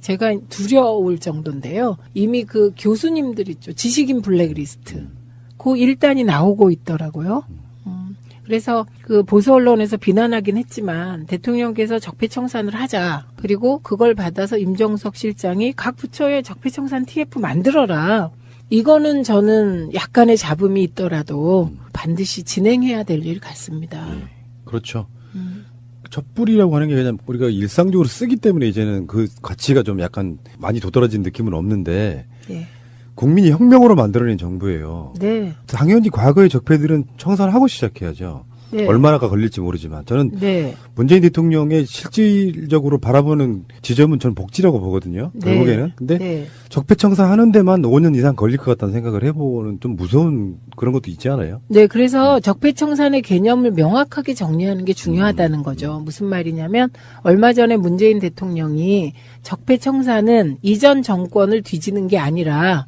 제가 두려울 정도인데요. 이미 그 교수님들 있죠. 지식인 블랙리스트. 그 1단이 나오고 있더라고요. 그래서 그 보수 언론에서 비난하긴 했지만 대통령께서 적폐청산을 하자. 그리고 그걸 받아서 임종석 실장이 각 부처에 적폐청산 TF 만들어라. 이거는 저는 약간의 잡음이 있더라도 반드시 진행해야 될 일 같습니다. 네, 그렇죠. 촛불이라고 하는 게 그냥 우리가 일상적으로 쓰기 때문에 이제는 그 가치가 좀 약간 많이 도드라진 느낌은 없는데 네. 국민이 혁명으로 만들어낸 정부예요. 네. 당연히 과거의 적폐들은 청산하고 시작해야죠. 네. 얼마나가 걸릴지 모르지만 저는 네. 문재인 대통령의 실질적으로 바라보는 지점은 저는 복지라고 보거든요. 네. 결국에는. 근데 네. 적폐청산하는 데만 5년 이상 걸릴 것 같다는 생각을 해보는 좀 무서운 그런 것도 있지 않아요? 네, 그래서 적폐청산의 개념을 명확하게 정리하는 게 중요하다는 거죠. 무슨 말이냐면 얼마 전에 문재인 대통령이 적폐청산은 이전 정권을 뒤지는 게 아니라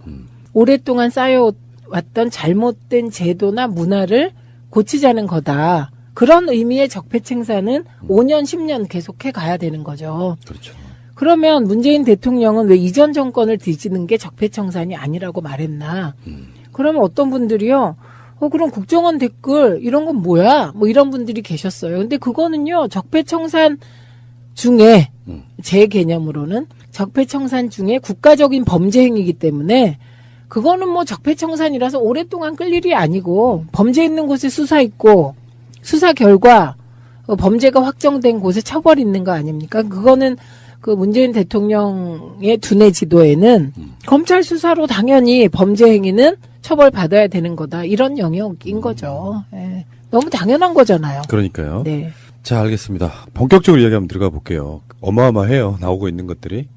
오랫동안 쌓여왔던 잘못된 제도나 문화를 고치자는 거다. 그런 의미의 적폐청산은 5년, 10년 계속해 가야 되는 거죠. 그렇죠. 그러면 문재인 대통령은 왜 이전 정권을 뒤지는 게 적폐청산이 아니라고 말했나? 그러면 어떤 분들이요. 그럼 국정원 댓글 이런 건 뭐야? 뭐 이런 분들이 계셨어요. 근데 그거는요. 적폐청산 중에 제 개념으로는 적폐청산 중에 국가적인 범죄 행위이기 때문에 그거는 뭐 적폐청산이라서 오랫동안 끌 일이 아니고 범죄 있는 곳에 수사 있고 수사 결과 범죄가 확정된 곳에 처벌 있는 거 아닙니까? 그거는 그 문재인 대통령의 두뇌 지도에는 검찰 수사로 당연히 범죄 행위는 처벌받아야 되는 거다. 이런 영역인 거죠. 예. 너무 당연한 거잖아요. 그러니까요. 네. 자, 알겠습니다. 본격적으로 이야기 한번 들어가 볼게요. 어마어마해요. 나오고 있는 것들이.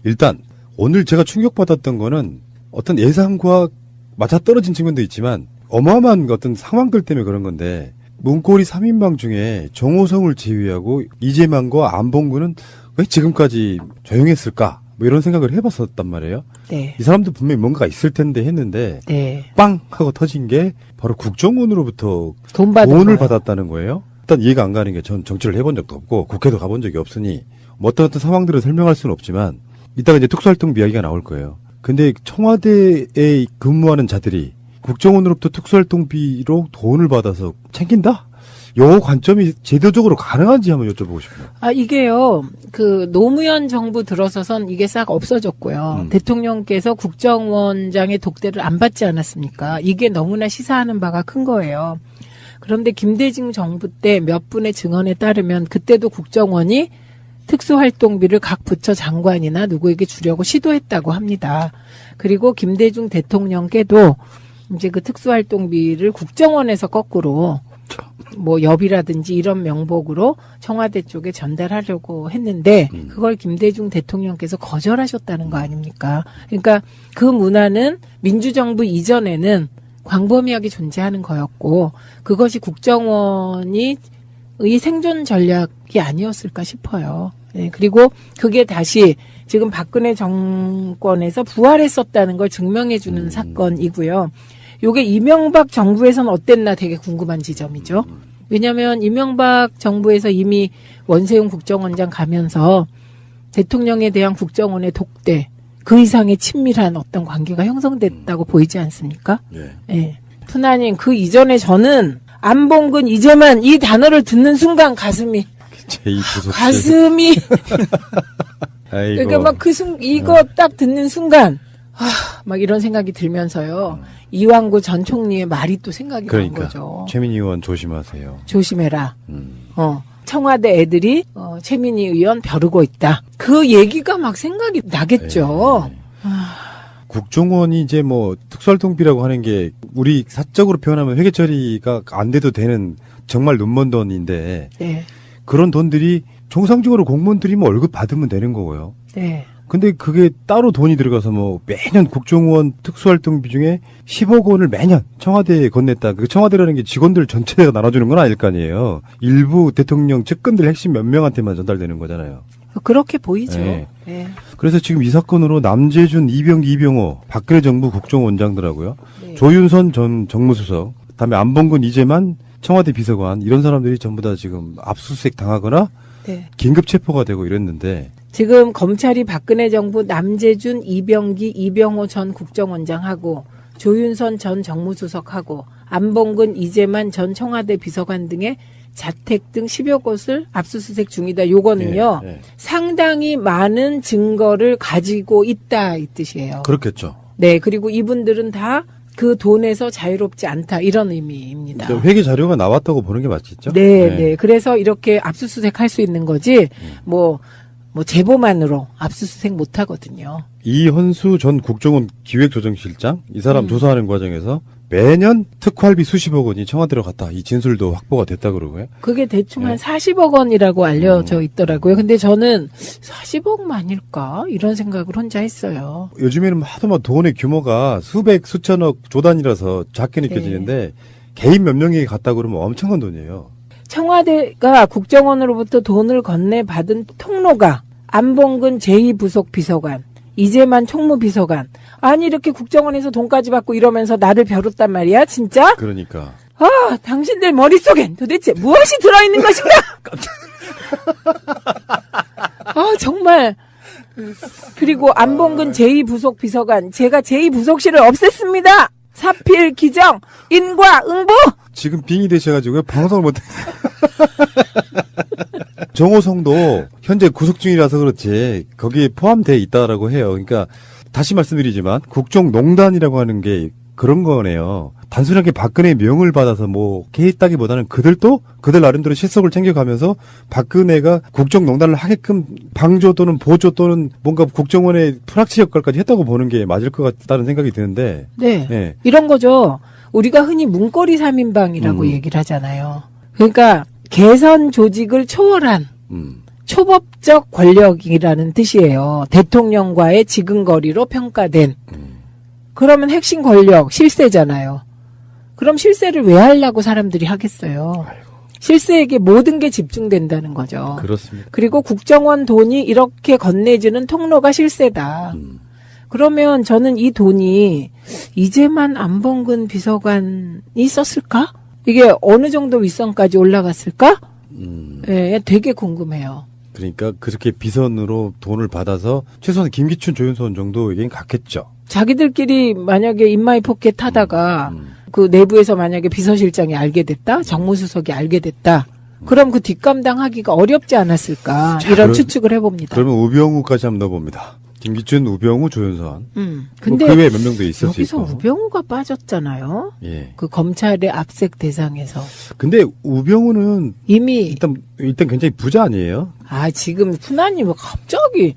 일단 오늘 제가 충격받았던 거는 어떤 예상과 맞아떨어진 측면도 있지만 어마어마한 어떤 상황들 때문에 그런 건데 문고리 3인방 중에 정호성을 제외하고 이재만과 안봉근은 왜 지금까지 조용했을까? 뭐 이런 생각을 해봤었단 말이에요. 네. 이 사람도 분명히 뭔가가 있을 텐데 했는데 네. 빵 하고 터진 게 바로 국정원으로부터 돈을 돈을 받았다는 거예요. 일단 이해가 안 가는 게 전 정치를 해본 적도 없고 국회도 가본 적이 없으니 뭐 어떤 상황들을 설명할 수는 없지만 이따가 이제 특수활동비 이야기가 나올 거예요. 근데 청와대에 근무하는 자들이 국정원으로부터 특수활동비로 돈을 받아서 챙긴다? 요 관점이 제도적으로 가능한지 한번 여쭤보고 싶어요. 아, 이게요, 그, 노무현 정부 들어서선 이게 싹 없어졌고요. 대통령께서 국정원장의 독대를 안 받지 않았습니까? 이게 너무나 시사하는 바가 큰 거예요. 그런데 김대중 정부 때 몇 분의 증언에 따르면 그때도 국정원이 특수활동비를 각 부처 장관이나 누구에게 주려고 시도했다고 합니다. 그리고 김대중 대통령께도 이제 그 특수활동비를 국정원에서 거꾸로 뭐 엽이라든지 이런 명목으로 청와대 쪽에 전달하려고 했는데 그걸 김대중 대통령께서 거절하셨다는 거 아닙니까? 그러니까 그 문화는 민주정부 이전에는 광범위하게 존재하는 거였고 그것이 국정원이 의 생존 전략이 아니었을까 싶어요. 네, 그리고 그게 다시 지금 박근혜 정권에서 부활했었다는 걸 증명해주는 사건이고요. 요게 이명박 정부에서는 어땠나 되게 궁금한 지점이죠. 왜냐하면 이명박 정부에서 이미 원세훈 국정원장 가면서 대통령에 대한 국정원의 독대, 그 이상의 친밀한 어떤 관계가 형성됐다고 보이지 않습니까? 예. 네. 푸나님, 그 이전에 저는 안봉근 이재만 이 단어를 듣는 순간 가슴이 그러니까 막 이거 딱 듣는 순간 막 이런 생각이 들면서요. 이완구 전 총리의 말이 또 생각이 난 거죠. 최민희 의원 조심하세요. 조심해라. 청와대 애들이 최민희 의원 벼르고 있다. 그 얘기가 막 생각이 나겠죠. 국정원이 이제 뭐 특수활동비라고 하는 게 우리 사적으로 표현하면 회계 처리가 안 돼도 되는 정말 눈먼 돈인데 네. 그런 돈들이 정상적으로 공무원들이 뭐 월급 받으면 되는 거고요. 네. 근데 그게 따로 돈이 들어가서 뭐 매년 국정원 특수활동비 중에 10억 원을 매년 청와대에 건넸다. 그 청와대라는 게 직원들 전체가 나눠주는 건 아닐 거 아니에요. 일부 대통령 측근들 핵심 몇 명한테만 전달되는 거잖아요. 그렇게 보이죠. 네. 네. 그래서 지금 이 사건으로 남재준, 이병기, 이병호, 박근혜 정부 국정원장들하고요. 네. 조윤선 전 정무수석, 그다음에 안봉근, 이재만 청와대 비서관 이런 사람들이 전부 다 지금 압수수색 당하거나 네. 긴급 체포가 되고 이랬는데 지금 검찰이 박근혜 정부 남재준, 이병기, 이병호 전 국정원장하고 조윤선 전 정무수석하고 안봉근, 이재만 전 청와대 비서관 등의 자택 등 10여 곳을 압수수색 중이다. 요거는요. 상당히 많은 증거를 가지고 있다 이 뜻이에요. 그렇겠죠. 네. 그리고 이분들은 다 그 돈에서 자유롭지 않다. 이런 의미입니다. 회계 자료가 나왔다고 보는 게 맞겠죠? 네, 네. 그래서 이렇게 압수수색 할 수 있는 거지, 뭐 제보만으로 압수수색 못 하거든요. 이헌수 전 국정원 기획조정실장, 이 사람 조사하는 과정에서 매년 특활비 수십억 원이 청와대로 갔다. 이 진술도 확보가 됐다 그러고요. 그게 대충 한 40억 원이라고 알려져 있더라고요. 근데 저는 40억만일까? 이런 생각을 혼자 했어요. 요즘에는 하도 막 돈의 규모가 수백, 수천억 조단이라서 작게 느껴지는데 개인 몇 명에게 갔다 그러면 엄청난 돈이에요. 청와대가 국정원으로부터 돈을 건네받은 통로가 안봉근 제2부속 비서관, 이재만 총무비서관. 아니 이렇게 국정원에서 돈까지 받고 이러면서 나를 벼렀단 말이야 진짜? 그러니까. 아 당신들 머릿속엔 도대체 무엇이 들어있는 것인가? 아 정말. 그리고 안봉근 제2부속 비서관, 제가 제2부속실을 없앴습니다. 사필, 기정, 인과, 응보. 지금 빙의 되셔가지고 방송을 못했어요. 정호성도 현재 구속 중이라서 그렇지 거기에 포함되어 있다라고 해요. 그러니까 다시 말씀드리지만 국정농단이라고 하는 게 그런 거네요. 단순하게 박근혜의 명을 받아서 뭐 개입다기보다는 그들도 그들 나름대로 실속을 챙겨가면서 박근혜가 국정농단을 하게끔 방조 또는 보조 또는 뭔가 국정원의 프락치 역할까지 했다고 보는 게 맞을 것 같다는 생각이 드는데. 네. 네. 이런 거죠. 우리가 흔히 문고리 3인방이라고 얘기를 하잖아요. 그러니까 개선 조직을 초월한 초법적 권력이라는 뜻이에요. 대통령과의 지근거리로 평가된. 그러면 핵심 권력, 실세잖아요. 그럼 실세를 왜 하려고 사람들이 하겠어요. 실세에게 모든 게 집중된다는 거죠. 그렇습니다. 그리고 국정원 돈이 이렇게 건네주는 통로가 실세다. 그러면 저는 이 돈이 이제만 안봉근 비서관이 썼을까? 이게 어느 정도 윗선까지 올라갔을까? 예, 되게 궁금해요. 그러니까 그렇게 비선으로 돈을 받아서 최소한 김기춘, 조윤선 정도에겐 갔겠죠. 자기들끼리 만약에 인마이 포켓 하다가 그 내부에서 만약에 비서실장이 알게 됐다, 정무수석이 알게 됐다, 그럼 그 뒷감당하기가 어렵지 않았을까 이런 추측을 해봅니다. 그러면 우병우까지 한번 넣어봅니다. 김기춘, 우병우, 조윤선. 근데 그 외에 몇 명도 있을 수 여기서 있고. 우병우가 빠졌잖아요. 예. 그 검찰의 압색 대상에서. 근데 우병우는 이미 일단 굉장히 부자 아니에요? 아 지금 훈아님 왜 갑자기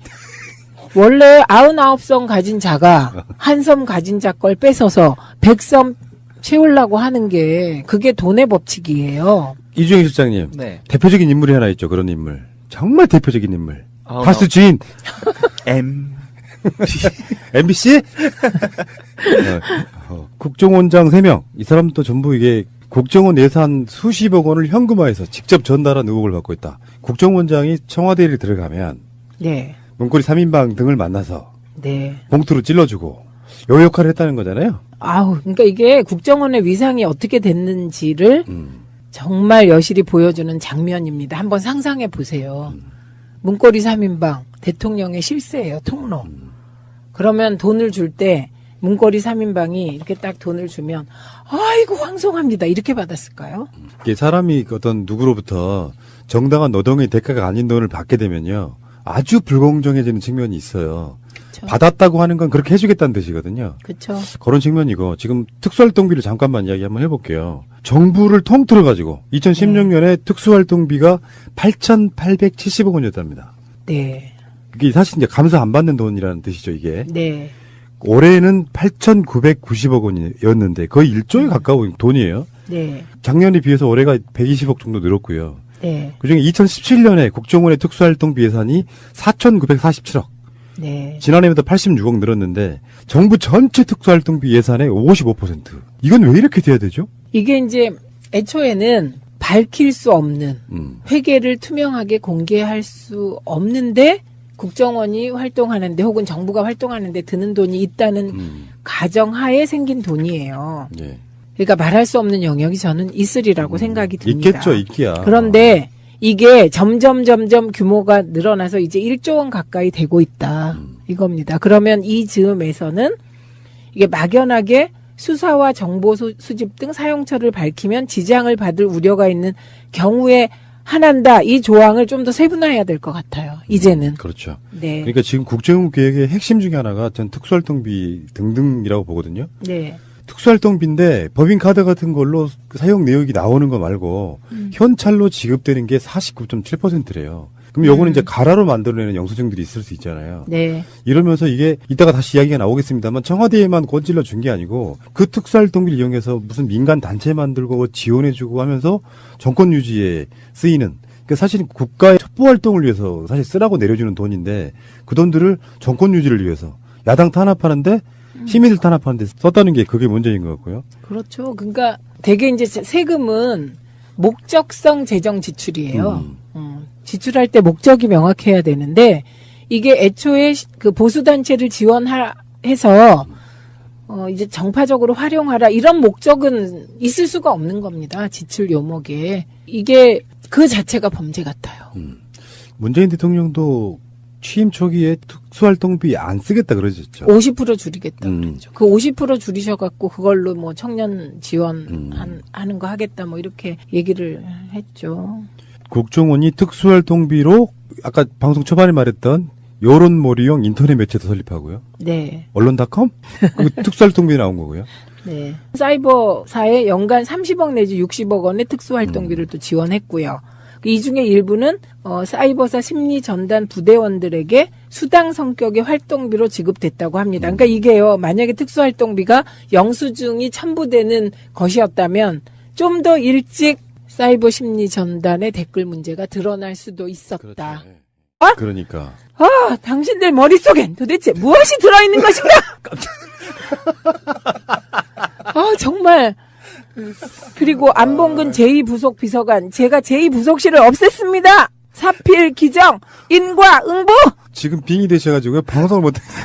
원래 99섬 가진 자가 한 섬 가진 자 걸 뺏어서 100섬 채우려고 하는 게 그게 돈의 법칙이에요. 이주영 실장님. 네. 대표적인 인물이 하나 있죠. 그런 인물. 정말 대표적인 인물. 아, 다스 주인. MBC? 국정원장 3명. 이 사람도 전부 이게 국정원 예산 수십억 원을 현금화해서 직접 전달한 의혹을 받고 있다. 국정원장이 청와대에 들어가면 네. 문고리 3인방 등을 만나서 네. 봉투로 찔러주고 요 역할을 했다는 거잖아요. 아우, 그러니까 이게 국정원의 위상이 어떻게 됐는지를 정말 여실히 보여주는 장면입니다. 한번 상상해 보세요. 문고리 3인방, 대통령의 실세예요, 통로. 그러면 돈을 줄 때 문고리 3인방이 이렇게 딱 돈을 주면 아이고 황송합니다. 이렇게 받았을까요? 이게 사람이 어떤 누구로부터 정당한 노동의 대가가 아닌 돈을 받게 되면요. 아주 불공정해지는 측면이 있어요. 그쵸. 받았다고 하는 건 그렇게 해주겠다는 뜻이거든요. 그렇죠. 그런 측면이고 지금 특수활동비를 잠깐만 이야기 한번 해볼게요. 정부를 통틀어 가지고 2016년에 특수활동비가 8,870억 원이었답니다. 네. 이게 사실 이제 감사 안 받는 돈이라는 뜻이죠, 이게. 네. 올해는 8,990억 원이었는데 거의 1조에 가까운 돈이에요. 네. 작년에 비해서 올해가 120억 정도 늘었고요. 네. 그중에 2017년에 국정원의 특수활동비 예산이 4,947억. 네. 지난해보다 86억 늘었는데 정부 전체 특수활동비 예산의 55%. 이건 왜 이렇게 돼야 되죠? 이게 이제 애초에는 밝힐 수 없는 회계를 투명하게 공개할 수 없는데 국정원이 활동하는데 혹은 정부가 활동하는데 드는 돈이 있다는 가정하에 생긴 돈이에요. 예. 그러니까 말할 수 없는 영역이 저는 있으리라고 생각이 듭니다. 있겠죠, 있기야. 그런데 이게 점점 규모가 늘어나서 이제 1조 원 가까이 되고 있다. 이겁니다. 그러면 이 즈음에서는 이게 막연하게 수사와 정보 수집 등 사용처를 밝히면 지장을 받을 우려가 있는 경우에 한한다. 이 조항을 좀 더 세분화해야 될 것 같아요. 이제는. 그렇죠. 네. 그러니까 지금 국정원 계획의 핵심 중에 하나가 전 특수활동비 등등이라고 보거든요. 네. 특수활동비인데 법인카드 같은 걸로 사용 내역이 나오는 거 말고 현찰로 지급되는 게 49.7%래요. 그럼 요거는 이제 가라로 만들어내는 영수증들이 있을 수 있잖아요. 네. 이러면서 이게 이따가 다시 이야기가 나오겠습니다만 청와대에만 건질러 준 게 아니고 그 특수활동비를 이용해서 무슨 민간 단체 만들고 지원해주고 하면서 정권 유지에 쓰이는 그러니까 사실 국가의 첩보 활동을 위해서 사실 쓰라고 내려주는 돈인데 그 돈들을 정권 유지를 위해서 야당 탄압하는데 시민들 탄압하는데 썼다는 게 그게 문제인 것 같고요. 그렇죠. 그러니까 되게 이제 세금은 목적성 재정 지출이에요. 지출할 때 목적이 명확해야 되는데 이게 애초에 그 보수단체를 지원해서 이제 정파적으로 활용하라 이런 목적은 있을 수가 없는 겁니다. 지출 요목에. 이게 그 자체가 범죄 같아요. 문재인 대통령도 취임 초기에 특수활동비 안 쓰겠다 그러셨죠. 50% 줄이겠다 그랬죠. 그 50% 줄이셔갖고 그걸로 뭐 청년 지원 하는 거 하겠다 뭐 이렇게 얘기를 했죠. 국정원이 특수활동비로 아까 방송 초반에 말했던 여론몰이용 인터넷 매체도 설립하고요. 네. 언론닷컴? 그 특수활동비 나온 거고요. 네. 사이버사에 연간 30억 내지 60억 원의 특수활동비를 또 지원했고요. 이 중에 일부는 사이버사 심리전단 부대원들에게 수당 성격의 활동비로 지급됐다고 합니다. 그러니까 이게요. 만약에 특수활동비가 영수증이 첨부되는 것이었다면 좀 더 일찍 사이버 심리전단의 댓글 문제가 드러날 수도 있었다. 그렇죠. 그러니까. 당신들 머릿속엔 도대체 무엇이 들어있는 것인가? 정말. 그리고 안봉근 제2부속 비서관, 제가 제2부속실을 없앴습니다. 사필, 기정, 인과, 응보. 지금 빙이 되셔가지고요. 방송을 못했어요.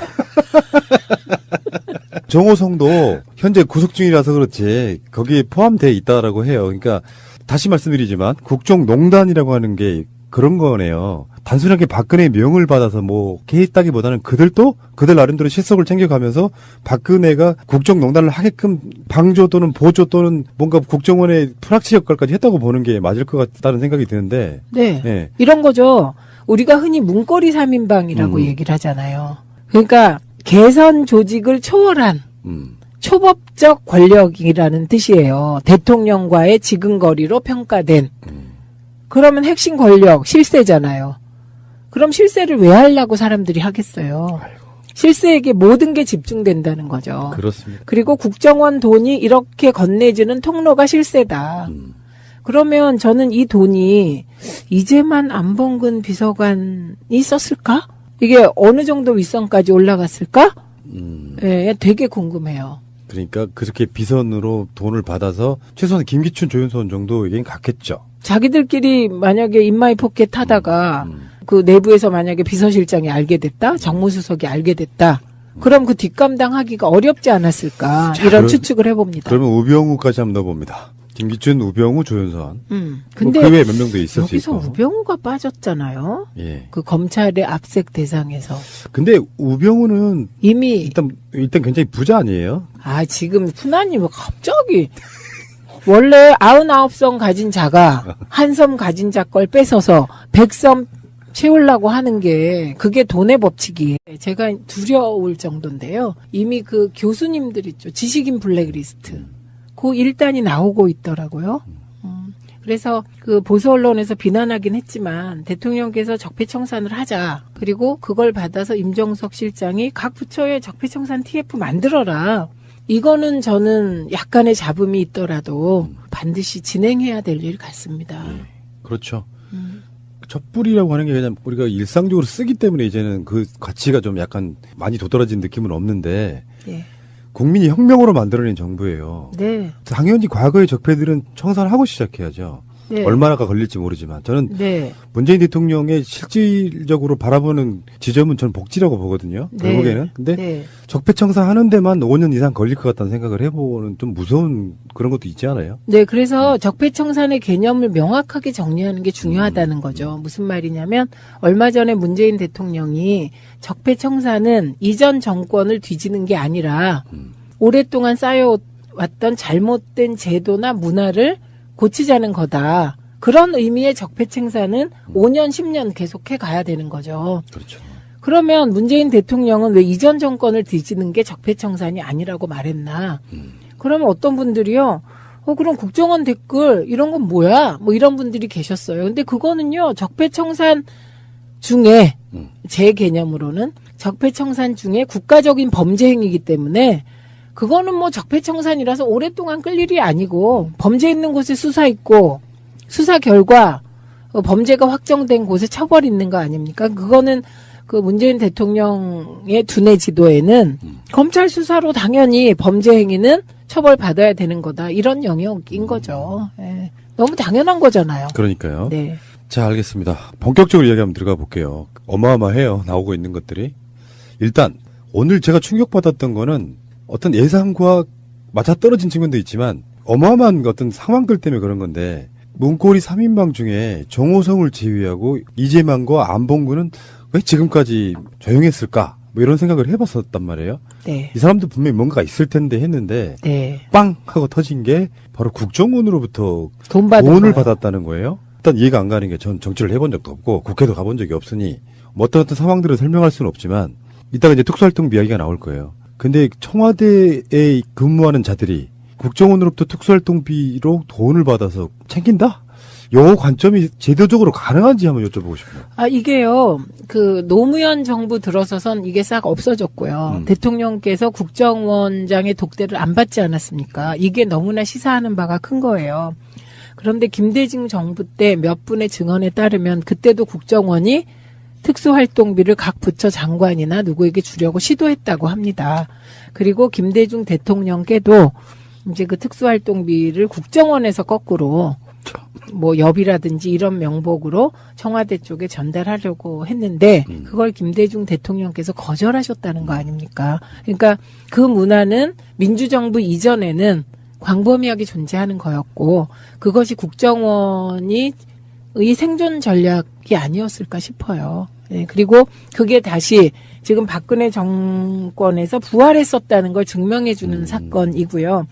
정호성도 현재 구속 중이라서 그렇지 거기에 포함되어 있다라고 해요. 그러니까 다시 말씀드리지만 국정농단이라고 하는 게 그런 거네요. 단순하게 박근혜의 명을 받아서 뭐 개입다기보다는 그들도 그들 나름대로 실속을 챙겨가면서 박근혜가 국정농단을 하게끔 방조 또는 보조 또는 뭔가 국정원의 프락치 역할까지 했다고 보는 게 맞을 것 같다는 생각이 드는데. 네. 네. 이런 거죠. 우리가 흔히 문고리 3인방이라고 얘기를 하잖아요. 그러니까 개선 조직을 초월한 초법적 권력이라는 뜻이에요. 대통령과의 지근거리로 평가된. 그러면 핵심 권력, 실세잖아요. 그럼 실세를 왜 하려고 사람들이 하겠어요. 실세에게 모든 게 집중된다는 거죠. 그렇습니다. 그리고 국정원 돈이 이렇게 건네지는 통로가 실세다. 그러면 저는 이 돈이 이제만 안봉근 비서관이 썼을까? 이게 어느 정도 윗선까지 올라갔을까? 예, 되게 궁금해요. 그러니까 그렇게 비선으로 돈을 받아서 최소한 김기춘, 조윤선 정도에겐 갔겠죠. 자기들끼리 만약에 인마이 포켓 하다가 그 내부에서 만약에 비서실장이 알게 됐다, 정무수석이 알게 됐다, 그럼 그 뒷감당하기가 어렵지 않았을까 이런 추측을 해봅니다. 그러면 우병우까지 한번 넣어봅니다. 김기춘, 우병우, 조윤선. 근데 그 외에 몇 명도 있을 수 여기서 있고. 우병우가 빠졌잖아요. 예. 그 검찰의 압색 대상에서. 근데 우병우는 이미 일단 굉장히 부자 아니에요? 지금 푸나님 왜 갑자기 원래 99섬 가진 자가 한 섬 가진 자 걸 뺏어서 100섬 채우려고 하는 게 그게 돈의 법칙이에요. 제가 두려울 정도인데요. 이미 그 교수님들 있죠. 지식인 블랙리스트. 그 1단이 나오고 있더라고요. 그래서 그 보수 언론에서 비난하긴 했지만 대통령께서 적폐청산을 하자. 그리고 그걸 받아서 임종석 실장이 각 부처에 적폐청산 TF 만들어라. 이거는 저는 약간의 잡음이 있더라도 반드시 진행해야 될 일 같습니다. 그렇죠. 촛불이라고 하는 게 그냥 우리가 일상적으로 쓰기 때문에 이제는 그 가치가 좀 약간 많이 도드라진 느낌은 없는데 예. 국민이 혁명으로 만들어낸 정부예요. 네. 당연히 과거의 적폐들은 청산하고 시작해야죠. 네. 얼마나가 걸릴지 모르지만 저는 네. 문재인 대통령의 실질적으로 바라보는 지점은 저는 복지라고 보거든요. 네. 결국에는. 근데 네. 적폐청산 하는 데만 5년 이상 걸릴 것 같다는 생각을 해보는 좀 무서운 그런 것도 있지 않아요? 네, 그래서 적폐청산의 개념을 명확하게 정리하는 게 중요하다는 거죠. 무슨 말이냐면 얼마 전에 문재인 대통령이 적폐청산은 이전 정권을 뒤지는 게 아니라 오랫동안 쌓여왔던 잘못된 제도나 문화를 고치자는 거다. 그런 의미의 적폐청산은 5년, 10년 계속해 가야 되는 거죠. 그렇죠. 그러면 문재인 대통령은 왜 이전 정권을 뒤지는 게 적폐청산이 아니라고 말했나? 그러면 어떤 분들이요, 그럼 국정원 댓글 이런 건 뭐야? 뭐 이런 분들이 계셨어요. 근데 그거는요, 적폐청산 중에 제 개념으로는 적폐청산 중에 국가적인 범죄 행위이기 때문에 그거는 뭐 적폐청산이라서 오랫동안 끌 일이 아니고 범죄 있는 곳에 수사 있고 수사 결과 범죄가 확정된 곳에 처벌 있는 거 아닙니까? 그거는 그 문재인 대통령의 두뇌 지도에는 검찰 수사로 당연히 범죄 행위는 처벌받아야 되는 거다. 이런 영역인 거죠. 예. 너무 당연한 거잖아요. 그러니까요. 네. 자, 알겠습니다. 본격적으로 이야기 한번 들어가 볼게요. 어마어마해요. 나오고 있는 것들이. 일단 오늘 제가 충격받았던 거는 어떤 예상과 맞아떨어진 측면도 있지만 어마어마한 어떤 상황들 때문에 그런 건데 문고리 3인방 중에 정호성을 제외하고 이재만과 안봉근은 왜 지금까지 조용했을까? 뭐 이런 생각을 해봤었단 말이에요. 네. 이 사람도 분명히 뭔가 있을 텐데 했는데 네. 빵! 하고 터진 게 바로 국정원으로부터 돈을 돈을 받았다는 거예요. 일단 이해가 안 가는 게 전 정치를 해본 적도 없고 국회도 가본 적이 없으니 뭐 어떤 상황들을 설명할 수는 없지만 이따가 이제 특수활동비 이야기가 나올 거예요. 근데 청와대에 근무하는 자들이 국정원으로부터 특수활동비로 돈을 받아서 챙긴다? 요 관점이 제도적으로 가능한지 한번 여쭤보고 싶어요. 아, 이게요, 그, 노무현 정부 들어서선 이게 싹 없어졌고요. 대통령께서 국정원장의 독대를 안 받지 않았습니까? 이게 너무나 시사하는 바가 큰 거예요. 그런데 김대중 정부 때 몇 분의 증언에 따르면 그때도 국정원이 특수활동비를 각 부처 장관이나 누구에게 주려고 시도했다고 합니다. 그리고 김대중 대통령께도 이제 그 특수활동비를 국정원에서 거꾸로 뭐 엽이라든지 이런 명목으로 청와대 쪽에 전달하려고 했는데 그걸 김대중 대통령께서 거절하셨다는 거 아닙니까? 그러니까 그 문화는 민주정부 이전에는 광범위하게 존재하는 거였고 그것이 국정원이 의 생존 전략이 아니었을까 싶어요. 네, 그리고 그게 다시 지금 박근혜 정권에서 부활했었다는 걸 증명해주는 사건이고요.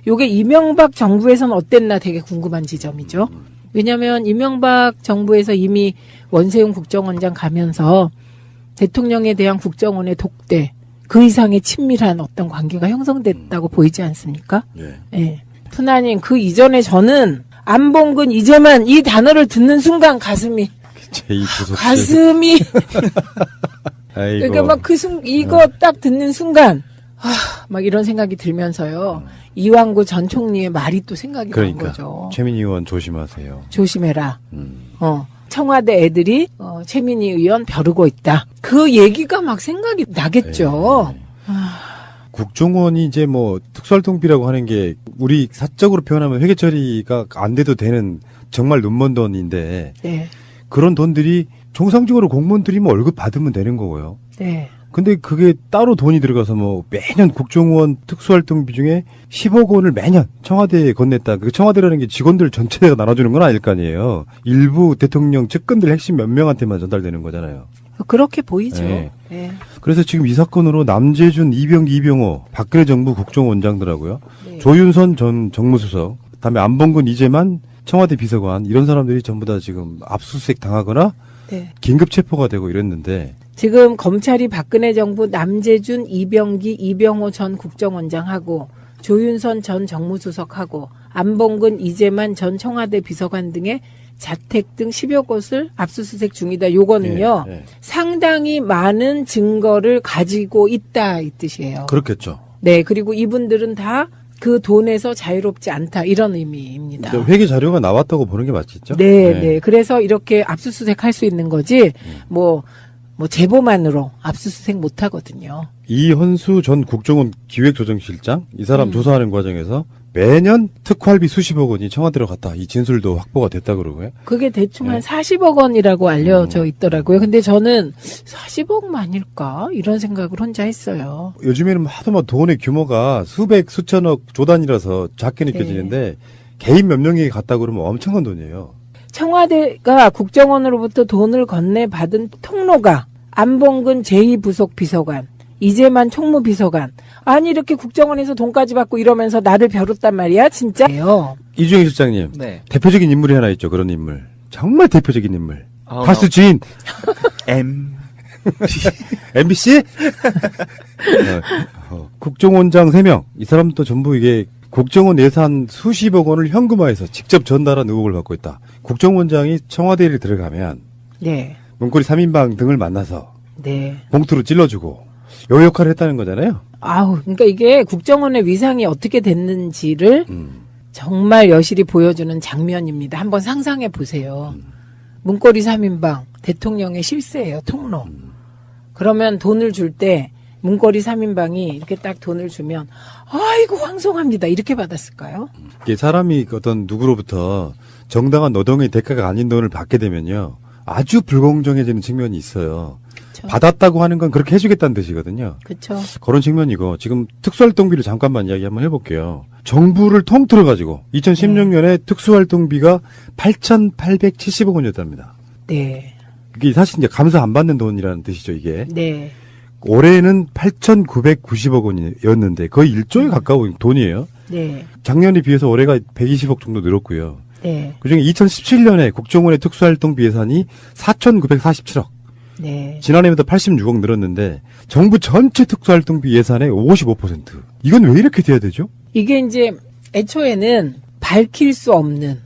요게 이명박 정부에서는 어땠나 되게 궁금한 지점이죠. 왜냐하면 이명박 정부에서 이미 원세훈 국정원장 가면서 대통령에 대한 국정원의 독대, 그 이상의 친밀한 어떤 관계가 형성됐다고 보이지 않습니까? 예. 네. 푸나님, 그 이전에 저는 안봉근 이제만 이 단어를 듣는 순간 가슴이 가슴이 아이고. 그러니까 막 이거 딱 듣는 순간 막 이런 생각이 들면서요. 이완구 전 총리의 말이 또 생각이 난 거죠. 최민희 의원 조심하세요. 조심해라. 청와대 애들이 최민희 의원 벼르고 있다. 그 얘기가 막 생각이 나겠죠. 국정원이 이제 뭐 특수활동비라고 하는 게 우리 사적으로 표현하면 회계 처리가 안 돼도 되는 정말 눈먼 돈인데 네. 그런 돈들이 정상적으로 공무원들이 뭐 월급 받으면 되는 거고요. 네. 근데 그게 따로 돈이 들어가서 뭐 매년 국정원 특수활동비 중에 10억 원을 매년 청와대에 건넸다. 그 청와대라는 게 직원들 전체가 나눠주는 건 아닐 거 아니에요. 일부 대통령 측근들 핵심 몇 명한테만 전달되는 거잖아요. 그렇게 보이죠. 네. 네. 그래서 지금 이 사건으로 남재준, 이병기, 이병호, 박근혜 정부 국정원장들하고요. 네. 조윤선 전 정무수석, 그다음에 안봉근, 이재만 청와대 비서관 이런 사람들이 전부 다 지금 압수수색 당하거나 네. 긴급 체포가 되고 이랬는데 지금 검찰이 박근혜 정부 남재준, 이병기, 이병호 전 국정원장하고 조윤선 전 정무수석하고 안봉근, 이재만 전 청와대 비서관 등의 자택 등 10여 곳을 압수수색 중이다. 요거는요. 상당히 많은 증거를 가지고 있다 이 뜻이에요. 그렇겠죠. 네. 그리고 이분들은 다 그 돈에서 자유롭지 않다 이런 의미입니다. 회계 자료가 나왔다고 보는 게 맞겠죠? 네. 네. 그래서 이렇게 압수수색할 수 있는 거지 뭐 제보만으로 압수수색 못 하거든요. 이헌수 전 국정원 기획조정실장 이 사람 조사하는 과정에서 매년 특활비 수십억 원이 청와대로 갔다. 이 진술도 확보가 됐다 그러고요. 그게 대충 네. 한 40억 원이라고 알려져 있더라고요. 근데 저는 40억만일까? 이런 생각을 혼자 했어요. 요즘에는 하도 막 돈의 규모가 수백, 수천억 조단이라서 작게 느껴지는데 개인 몇 명이 갔다 그러면 엄청난 돈이에요. 청와대가 국정원으로부터 돈을 건네받은 통로가 안봉근 제2부속 비서관, 이재만 총무비서관. 아니 이렇게 국정원에서 돈까지 받고 이러면서 나를 벼렀단 말이야. 진짜예요. 이주영 실장님. 네. 대표적인 인물이 하나 있죠. 그런 인물. 정말 대표적인 인물. 가수 나- 주인. M. MBC? 국정원장 3명. 이 사람도 전부 이게 국정원 예산 수십억 원을 현금화해서 직접 전달한 의혹을 받고 있다. 국정원장이 청와대에 들어가면 네. 문고리 3인방 등을 만나서 네. 봉투로 찔러주고 요 역할을 했다는 거잖아요. 아우, 그러니까 이게 국정원의 위상이 어떻게 됐는지를 정말 여실히 보여주는 장면입니다. 한번 상상해 보세요. 문고리 3인방, 대통령의 실세예요, 통로. 그러면 돈을 줄 때 문고리 3인방이 이렇게 딱 돈을 주면 아이고 황송합니다. 이렇게 받았을까요? 이게 사람이 어떤 누구로부터 정당한 노동의 대가가 아닌 돈을 받게 되면요. 아주 불공정해지는 측면이 있어요. 그쵸. 받았다고 하는 건 그렇게 해주겠다는 뜻이거든요. 그렇죠. 그런 측면이고 지금 특수활동비를 잠깐만 이야기 한번 해볼게요. 정부를 통틀어 가지고 2016년에 특수활동비가 8,870억 원이었답니다. 네. 이게 사실 이제 감사 안 받는 돈이라는 뜻이죠, 이게. 네. 올해는 8,990억 원이었는데 거의 1조에 가까운 돈이에요. 네. 작년에 비해서 올해가 120억 정도 늘었고요. 네. 그중에 2017년에 국정원의 특수활동비 예산이 4,947억. 네. 지난해보다 86억 늘었는데 정부 전체 특수활동비 예산의 55%. 이건 왜 이렇게 돼야 되죠? 이게 이제 애초에는 밝힐 수 없는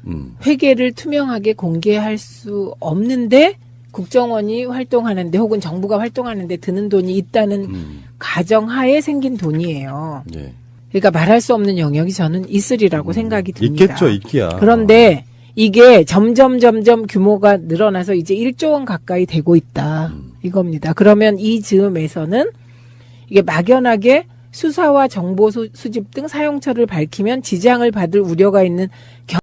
회계를 투명하게 공개할 수 없는데 국정원이 활동하는데 혹은 정부가 활동하는데 드는 돈이 있다는 가정하에 생긴 돈이에요. 예. 그러니까 말할 수 없는 영역이 저는 있으리라고 생각이 듭니다. 있겠죠, 있기야. 그런데 이게 점점 규모가 늘어나서 이제 1조 원 가까이 되고 있다. 이겁니다. 그러면 이 즈음에서는 이게 막연하게 수사와 정보 수집 등 사용처를 밝히면 지장을 받을 우려가 있는